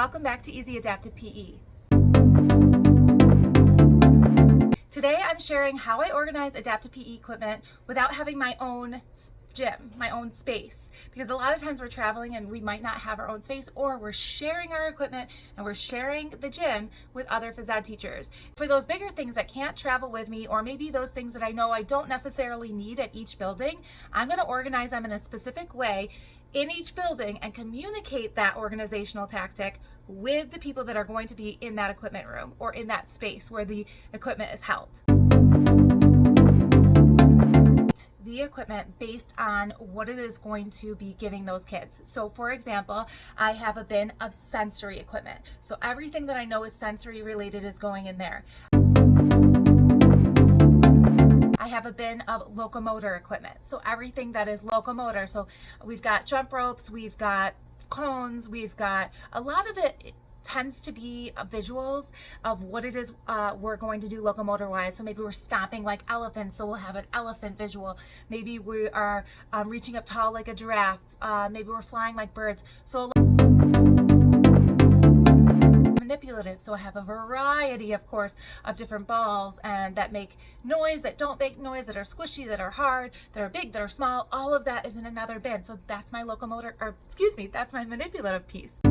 welcome back to Easy Adapted PE. Today I'm sharing how I organize adapted PE equipment without having my own gym, my own space, because a lot of times we're traveling and we might not have our own space, or we're sharing our equipment and we're sharing the gym with other phys ed teachers. For those bigger things that can't travel with me, or maybe those things that I know I don't necessarily need at each building, I'm going to organize them in a specific way in each building and communicate that organizational tactic with the people that are going to be in that equipment room or in that space where the equipment is held. The equipment based on what it is going to be giving those kids. So for example, I have a bin of sensory equipment. So everything that I know is sensory related is going in there. I have a bin of locomotor equipment. So everything that is locomotor. So we've got jump ropes, we've got cones, we've got a lot of it tends to be visuals of what it is we're going to do locomotor wise. So maybe we're stomping like elephants, so we'll have an elephant visual. Maybe we are reaching up tall like a giraffe. Maybe we're flying like birds. So manipulative, so I have a variety, of course, of different balls and that make noise, that don't make noise, that are squishy, that are hard, that are big, that are small. All of that is in another bin. So that's my locomotor, or excuse me, that's my manipulative piece. I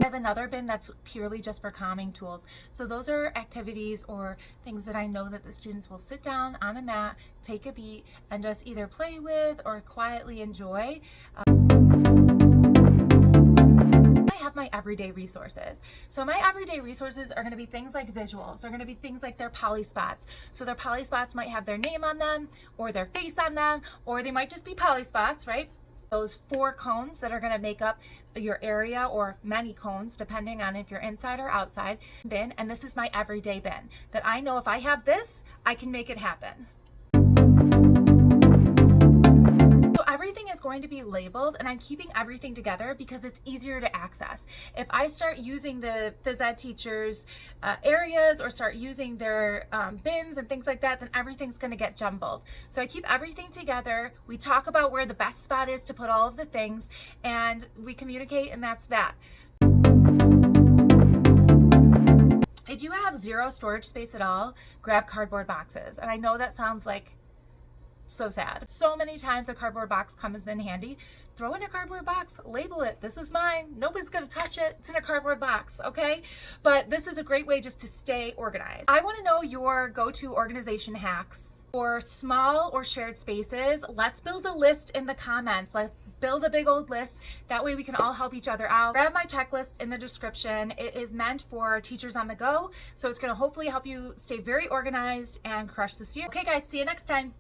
have another bin that's purely just for calming tools. So those are activities or things that I know that the students will sit down on a mat, take a beat, and just either play with or quietly enjoy. My everyday resources. So my everyday resources are going to be things like visuals. They're going to be things like their poly spots. So their poly spots might have their name on them or their face on them, or they might just be poly spots, right? Those 4 cones that are going to make up your area, or many cones depending on if you're inside or outside bin. And this is my everyday bin that I know if I have this, I can make it happen. Everything is going to be labeled, and I'm keeping everything together because it's easier to access. If I start using the phys ed teachers' areas or start using their bins and things like that, then everything's going to get jumbled. So I keep everything together. We talk about where the best spot is to put all of the things, and we communicate, and that's that. If you have zero storage space at all, grab cardboard boxes. And I know that sounds like so sad. So many times a cardboard box comes in handy. Throw in a cardboard box, label it. This is mine. Nobody's gonna touch it. It's in a cardboard box, okay? But this is a great way just to stay organized. I wanna know your go-to organization hacks for small or shared spaces. Let's build a list in the comments. Let's build a big old list. That way we can all help each other out. Grab my checklist in the description. It is meant for teachers on the go. So it's gonna hopefully help you stay very organized and crush this year. Okay guys, see you next time.